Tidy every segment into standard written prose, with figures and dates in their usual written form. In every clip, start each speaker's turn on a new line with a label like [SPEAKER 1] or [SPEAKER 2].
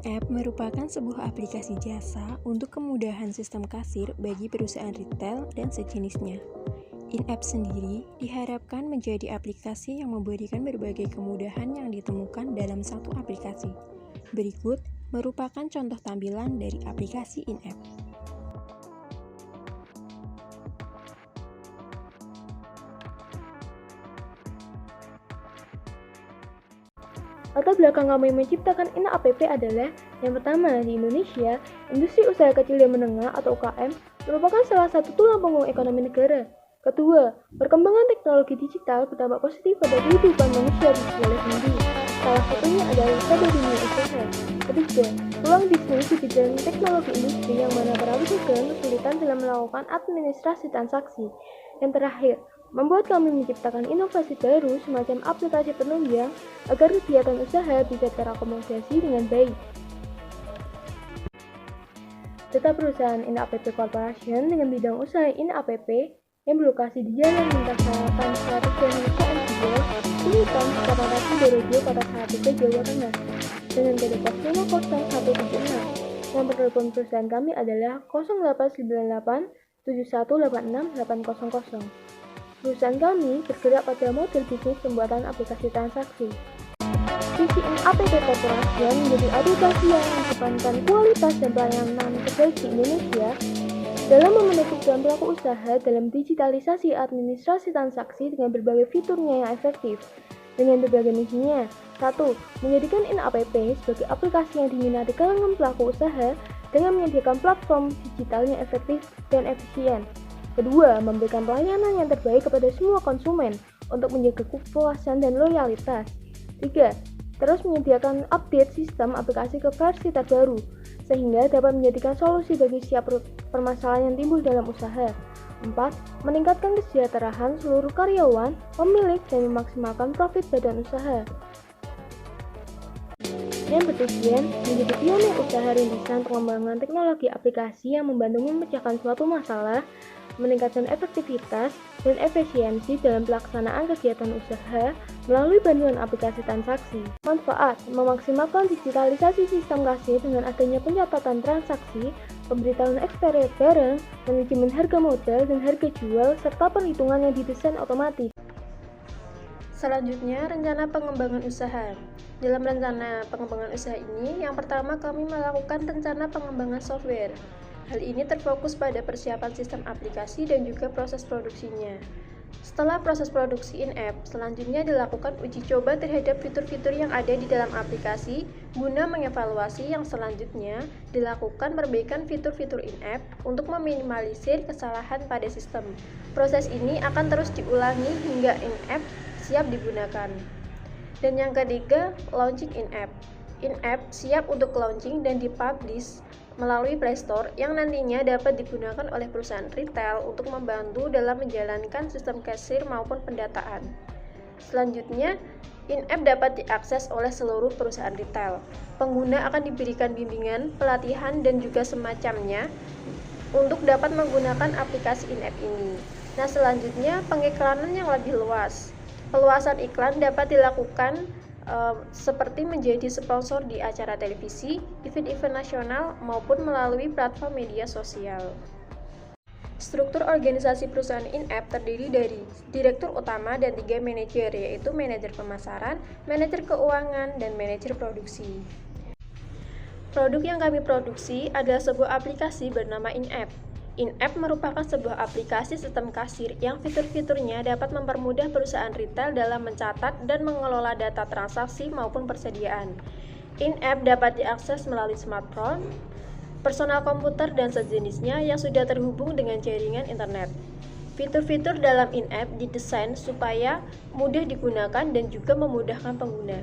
[SPEAKER 1] In-app merupakan sebuah aplikasi jasa untuk kemudahan sistem kasir bagi perusahaan retail dan sejenisnya. In-app sendiri diharapkan menjadi aplikasi yang memberikan berbagai kemudahan yang ditemukan dalam satu aplikasi. Berikut merupakan contoh tampilan dari aplikasi in-app.
[SPEAKER 2] Latar belakang kami menciptakan in-app adalah yang pertama, di Indonesia, industri usaha kecil dan menengah atau UKM merupakan salah satu tulang punggung ekonomi negara. Kedua, perkembangan teknologi digital berdampak positif pada kehidupan manusia di segala sendi. Salah satunya adalah pada dunia usaha. Ketiga, peluang bisnis di bidang teknologi industri yang mana para pedagang kesulitan dalam melakukan administrasi transaksi. Yang terakhir, membuat kami menciptakan inovasi baru semacam aplikasi penunjang agar kegiatan usaha bisa terakomodasi dengan baik. Data perusahaan In-app Corporation dengan bidang usaha In-app yang berlokasi di Jalan Lintas Selatan 100 dan KM2, Kulitan, Kecamatan Sidorejo, Kota Salatiga, Jawa Tengah, dengan kode pos 50176. Nomor telepon perusahaan kami adalah 0898 7186 800. Perusahaan kami bergerak pada model bisnis pembuatan aplikasi transaksi. Visi In-app Corporation menjadi aplikasi yang mengedepankan kualitas dan pelayanan terbaik di Indonesia dalam memenuhi kebutuhan pelaku usaha dalam digitalisasi administrasi transaksi dengan berbagai fiturnya yang efektif. Dengan berbagai misinya, 1. Menjadikan In-app sebagai aplikasi yang diminati kalangan pelaku usaha dengan menyediakan platform digital yang efektif dan efisien. Kedua, memberikan pelayanan yang terbaik kepada semua konsumen untuk menjaga kepuasan dan loyalitas. 3. Terus menyediakan update sistem aplikasi ke versi terbaru, sehingga dapat menjadikan solusi bagi setiap permasalahan yang timbul dalam usaha. 4. Meningkatkan kesejahteraan seluruh karyawan, pemilik, dan memaksimalkan profit badan usaha. Yang bertujuan menjadi pionir usaha rintisan pengembangan teknologi aplikasi yang membantu memecahkan suatu masalah, meningkatkan efektivitas dan efisiensi dalam pelaksanaan kegiatan usaha melalui bantuan aplikasi transaksi. Manfaat: memaksimalkan digitalisasi sistem kasir dengan adanya pencatatan transaksi, pemberitahuan eksperimen barang, manajemen harga modal dan harga jual, serta perhitungan yang didesain otomatis.
[SPEAKER 3] Selanjutnya, rencana pengembangan usaha. Dalam rencana pengembangan usaha ini, yang pertama kami melakukan rencana pengembangan software. Hal ini terfokus pada persiapan sistem aplikasi dan juga proses produksinya. Setelah proses produksi in-app, selanjutnya dilakukan uji coba terhadap fitur-fitur yang ada di dalam aplikasi guna mengevaluasi. Yang selanjutnya dilakukan perbaikan fitur-fitur in-app untuk meminimalisir kesalahan pada sistem. Proses ini akan terus diulangi hingga in-app siap digunakan. Dan yang ketiga, launching in-app. In-app siap untuk launching dan dipublish melalui Play Store yang nantinya dapat digunakan oleh perusahaan retail untuk membantu dalam menjalankan sistem kasir maupun pendataan. Selanjutnya, in-app dapat diakses oleh seluruh perusahaan retail. Pengguna akan diberikan bimbingan, pelatihan, dan juga semacamnya untuk dapat menggunakan aplikasi in-app ini. Nah, selanjutnya pengiklanan yang lebih luas. Peluasan iklan dapat dilakukan seperti menjadi sponsor di acara televisi, event-event nasional, maupun melalui platform media sosial. Struktur organisasi perusahaan in-app terdiri dari direktur utama dan 3 manajer, yaitu manajer pemasaran, manajer keuangan, dan manajer produksi. Produk yang kami produksi adalah sebuah aplikasi bernama in-app. In-app merupakan sebuah aplikasi sistem kasir yang fitur-fiturnya dapat mempermudah perusahaan retail dalam mencatat dan mengelola data transaksi maupun persediaan. In-app dapat diakses melalui smartphone, personal komputer, dan sejenisnya yang sudah terhubung dengan jaringan internet. Fitur-fitur dalam in-app didesain supaya mudah digunakan dan juga memudahkan pengguna.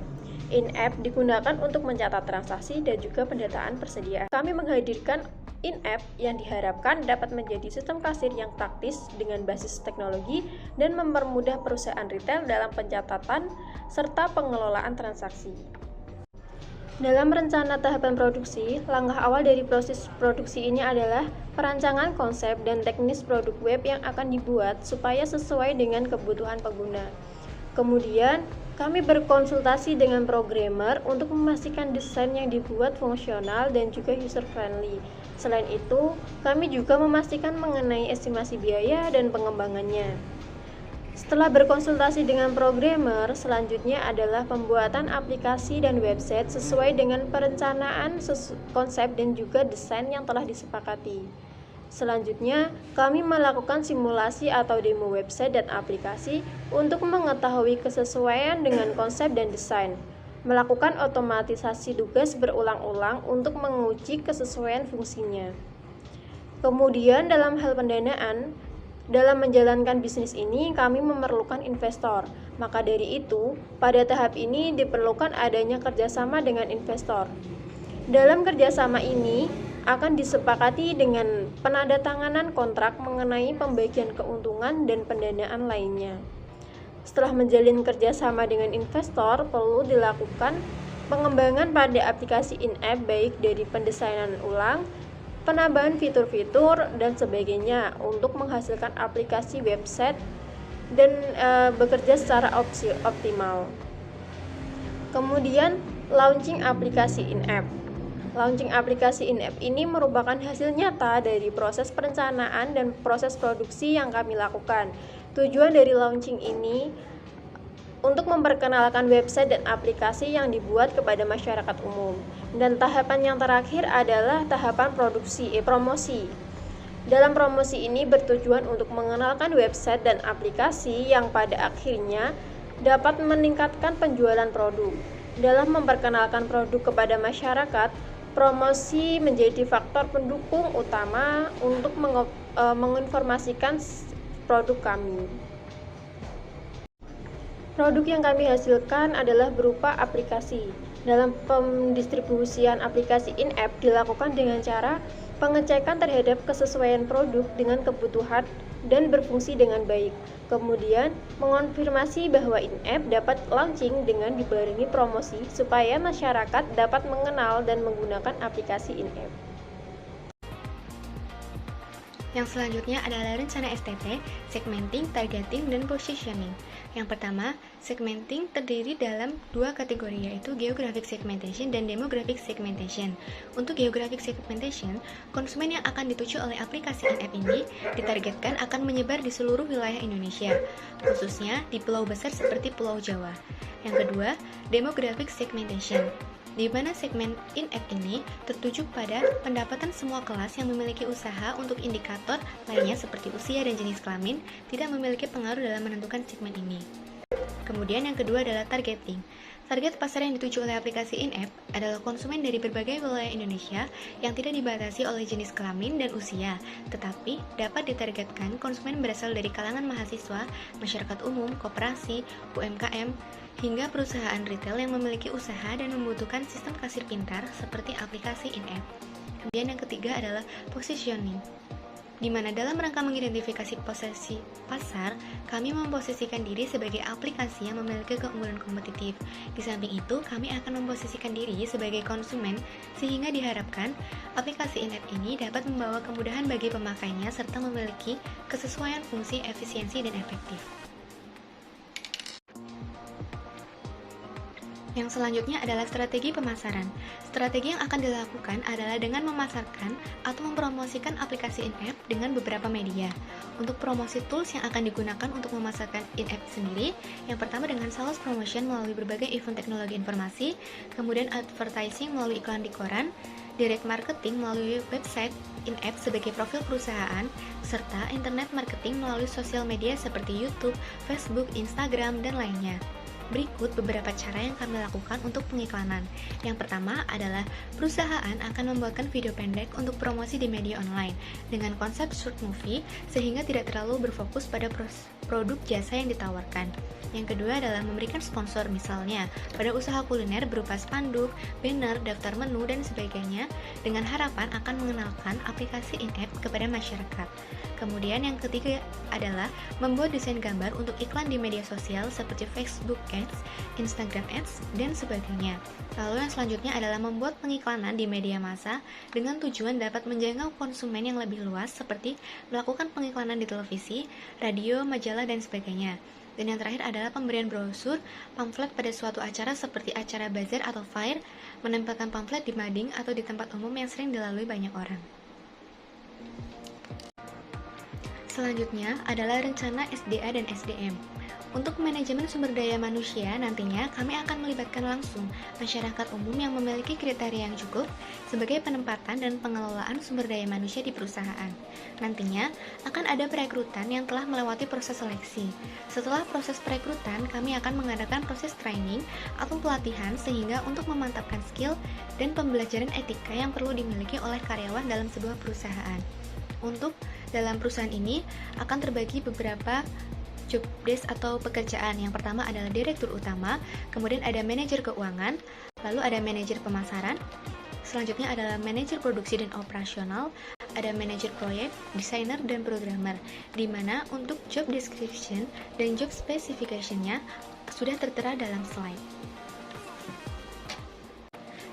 [SPEAKER 3] In-app digunakan untuk mencatat transaksi dan juga pendataan persediaan. Kami menghadirkan in-app yang diharapkan dapat menjadi sistem kasir yang praktis dengan basis teknologi dan mempermudah perusahaan retail dalam pencatatan serta pengelolaan transaksi. Dalam rencana tahapan produksi, langkah awal dari proses produksi ini adalah perancangan konsep dan teknis produk web yang akan dibuat supaya sesuai dengan kebutuhan pengguna. Kemudian, kami berkonsultasi dengan programmer untuk memastikan desain yang dibuat fungsional dan juga user-friendly. Selain itu, kami juga memastikan mengenai estimasi biaya dan pengembangannya. Setelah berkonsultasi dengan programmer, selanjutnya adalah pembuatan aplikasi dan website sesuai dengan perencanaan konsep dan juga desain yang telah disepakati. Selanjutnya, kami melakukan simulasi atau demo website dan aplikasi untuk mengetahui kesesuaian dengan konsep dan desain. Melakukan otomatisasi tugas berulang-ulang untuk menguji kesesuaian fungsinya. Kemudian dalam hal pendanaan, dalam menjalankan bisnis ini kami memerlukan investor. Maka dari itu, pada tahap ini diperlukan adanya kerjasama dengan investor. Dalam kerjasama ini akan disepakati dengan penandatanganan kontrak mengenai pembagian keuntungan dan pendanaan lainnya. Setelah menjalin kerjasama dengan investor, perlu dilakukan pengembangan pada aplikasi in-app baik dari pendesainan ulang, penambahan fitur-fitur, dan sebagainya untuk menghasilkan aplikasi website dan bekerja secara optimal. Kemudian, launching aplikasi in-app. Launching aplikasi in-app ini merupakan hasil nyata dari proses perencanaan dan proses produksi yang kami lakukan. Tujuan dari launching ini untuk memperkenalkan website dan aplikasi yang dibuat kepada masyarakat umum. Dan tahapan yang terakhir adalah tahapan promosi. Dalam promosi ini bertujuan untuk mengenalkan website dan aplikasi yang pada akhirnya dapat meningkatkan penjualan produk. Dalam memperkenalkan produk kepada masyarakat, promosi menjadi faktor pendukung utama untuk menginformasikan produk kami. Produk yang kami hasilkan adalah berupa aplikasi. Dalam pendistribusian aplikasi in-app dilakukan dengan cara pengecekan terhadap kesesuaian produk dengan kebutuhan dan berfungsi dengan baik. Kemudian, mengonfirmasi bahwa in-app dapat launching dengan dibarengi promosi supaya masyarakat dapat mengenal dan menggunakan aplikasi in-app.
[SPEAKER 4] Yang selanjutnya adalah rencana STP, segmenting, targeting, dan positioning. Yang pertama, segmenting terdiri dalam dua kategori, yaitu geographic segmentation dan demographic segmentation. Untuk geographic segmentation, konsumen yang akan dituju oleh aplikasi in-app ini ditargetkan akan menyebar di seluruh wilayah Indonesia, khususnya di pulau besar seperti Pulau Jawa. Yang kedua, demographic segmentation, di mana segmen in-app ini tertuju pada pendapatan semua kelas yang memiliki usaha. Untuk indikator lainnya seperti usia dan jenis kelamin tidak memiliki pengaruh dalam menentukan segmen ini. Kemudian yang kedua adalah targeting. Target pasar yang dituju oleh aplikasi in-app adalah konsumen dari berbagai wilayah Indonesia yang tidak dibatasi oleh jenis kelamin dan usia, tetapi dapat ditargetkan konsumen berasal dari kalangan mahasiswa, masyarakat umum, koperasi, UMKM, hingga perusahaan retail yang memiliki usaha dan membutuhkan sistem kasir pintar seperti aplikasi in-app. Kemudian yang ketiga adalah positioning, di mana dalam rangka mengidentifikasi posisi pasar, kami memposisikan diri sebagai aplikasi yang memiliki keunggulan kompetitif. Di samping itu, kami akan memposisikan diri sebagai konsumen, sehingga diharapkan aplikasi in-app ini dapat membawa kemudahan bagi pemakainya serta memiliki kesesuaian fungsi, efisiensi, dan efektif. Yang selanjutnya adalah strategi pemasaran. Strategi yang akan dilakukan adalah dengan memasarkan atau mempromosikan aplikasi in-app dengan beberapa media. Untuk promosi tools yang akan digunakan untuk memasarkan in-app sendiri, yang pertama dengan sales promotion melalui berbagai event teknologi informasi, kemudian advertising melalui iklan di koran, direct marketing melalui website in-app sebagai profil perusahaan, serta internet marketing melalui sosial media seperti YouTube, Facebook, Instagram, dan lainnya. Berikut beberapa cara yang kami lakukan untuk pengiklanan. Yang pertama adalah perusahaan akan membuatkan video pendek untuk promosi di media online dengan konsep short movie sehingga tidak terlalu berfokus pada produk jasa yang ditawarkan. Yang kedua adalah memberikan sponsor, misalnya pada usaha kuliner berupa spanduk, banner, daftar menu, dan sebagainya, dengan harapan akan mengenalkan aplikasi in-app kepada masyarakat. Kemudian yang ketiga adalah membuat desain gambar untuk iklan di media sosial seperti Facebook Ads, Instagram Ads, dan sebagainya. Lalu yang selanjutnya adalah membuat pengiklanan di media massa dengan tujuan dapat menjangkau konsumen yang lebih luas seperti melakukan pengiklanan di televisi, radio, majalah, dan sebagainya. Dan yang terakhir adalah pemberian brosur, pamflet pada suatu acara seperti acara bazar atau fair, menempelkan pamflet di mading atau di tempat umum yang sering dilalui banyak orang. Selanjutnya adalah rencana SDA dan SDM. Untuk manajemen sumber daya manusia, nantinya kami akan melibatkan langsung masyarakat umum yang memiliki kriteria yang cukup sebagai penempatan dan pengelolaan sumber daya manusia di perusahaan. Nantinya akan ada perekrutan yang telah melewati proses seleksi. Setelah proses perekrutan, kami akan mengadakan proses training atau pelatihan sehingga untuk memantapkan skill dan pembelajaran etika yang perlu dimiliki oleh karyawan dalam sebuah perusahaan. Untuk dalam perusahaan ini akan terbagi beberapa job desk atau pekerjaan. Yang pertama adalah direktur utama, kemudian ada manajer keuangan, lalu ada manajer pemasaran, selanjutnya adalah manajer produksi dan operasional, ada manajer proyek, desainer, dan programmer, di mana untuk job description dan job specification-nya sudah tertera dalam slide.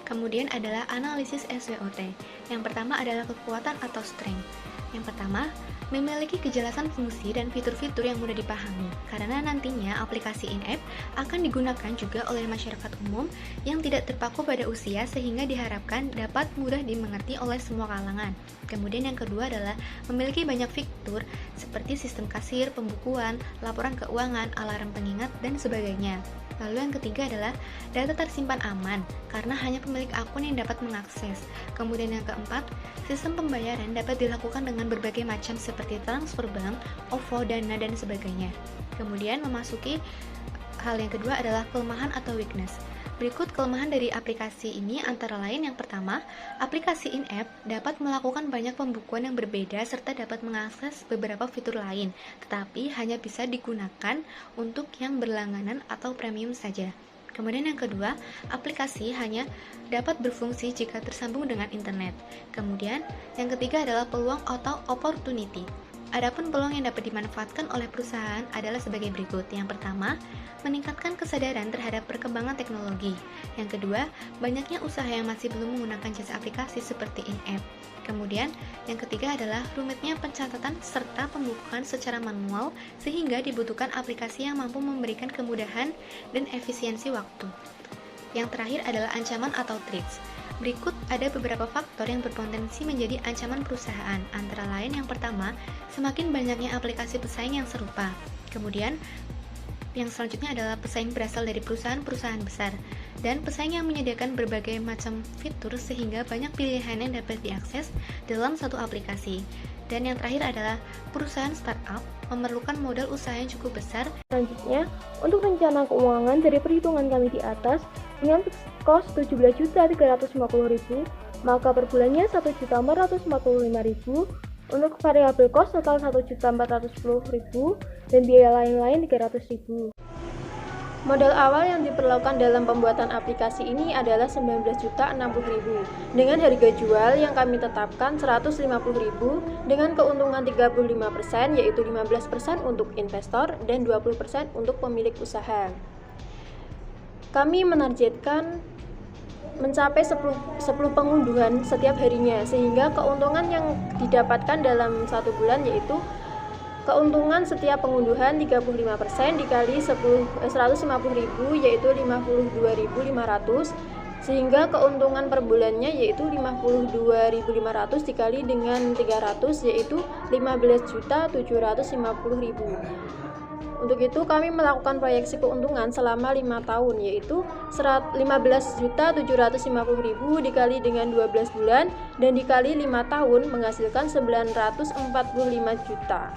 [SPEAKER 4] Kemudian adalah analisis SWOT. Yang pertama adalah kekuatan atau strength. Yang pertama, memiliki kejelasan fungsi dan fitur-fitur yang mudah dipahami, karena nantinya aplikasi in-app akan digunakan juga oleh masyarakat umum yang tidak terpaku pada usia sehingga diharapkan dapat mudah dimengerti oleh semua kalangan. Kemudian yang kedua adalah memiliki banyak fitur seperti sistem kasir, pembukuan, laporan keuangan, alarm pengingat, dan sebagainya. Lalu yang ketiga adalah data tersimpan aman, karena hanya pemilik akun yang dapat mengakses. Kemudian yang keempat, sistem pembayaran dapat dilakukan dengan berbagai macam seperti transfer bank, OVO, Dana, dan sebagainya. Kemudian memasuki hal yang kedua adalah kelemahan atau weakness. Berikut kelemahan dari aplikasi ini antara lain yang pertama, aplikasi in-app dapat melakukan banyak pembukuan yang berbeda serta dapat mengakses beberapa fitur lain, tetapi hanya bisa digunakan untuk yang berlangganan atau premium saja. Kemudian yang kedua, aplikasi hanya dapat berfungsi jika tersambung dengan internet. Kemudian yang ketiga adalah peluang atau opportunity. Adapun peluang yang dapat dimanfaatkan oleh perusahaan adalah sebagai berikut. Yang pertama, meningkatkan kesadaran terhadap perkembangan teknologi. Yang kedua, banyaknya usaha yang masih belum menggunakan jasa aplikasi seperti in-app. Kemudian, yang ketiga adalah rumitnya pencatatan serta pembukuan secara manual sehingga dibutuhkan aplikasi yang mampu memberikan kemudahan dan efisiensi waktu. Yang terakhir adalah ancaman atau threats. Berikut ada beberapa faktor yang berpotensi menjadi ancaman perusahaan, antara lain yang pertama, semakin banyaknya aplikasi pesaing yang serupa. Kemudian, yang selanjutnya adalah pesaing berasal dari perusahaan-perusahaan besar, dan pesaing yang menyediakan berbagai macam fitur sehingga banyak pilihan yang dapat diakses dalam satu aplikasi. Dan yang terakhir adalah perusahaan startup memerlukan modal usaha yang cukup besar.
[SPEAKER 2] Selanjutnya, untuk rencana keuangan dari perhitungan kami di atas, dengan fixed cost 17.350.000, maka per bulannya 1.445.000, untuk variabel cost total 1.410.000, dan biaya lain-lain 300.000.
[SPEAKER 3] Modal awal yang diperlukan dalam pembuatan aplikasi ini adalah 19.060.000 dengan harga jual yang kami tetapkan 150.000 dengan keuntungan 35%, yaitu 15% untuk investor dan 20% untuk pemilik usaha. Kami menargetkan mencapai 10 pengunduhan setiap harinya, sehingga keuntungan yang didapatkan dalam satu bulan yaitu keuntungan setiap pengunduhan 35% dikali 150.000 yaitu 52.500, sehingga keuntungan per bulannya yaitu 52.500 dikali dengan 300 yaitu 15.750.000. Untuk itu kami melakukan proyeksi keuntungan selama 5 tahun yaitu 15.750.000 dikali dengan 12 bulan dan dikali 5 tahun menghasilkan 945 juta.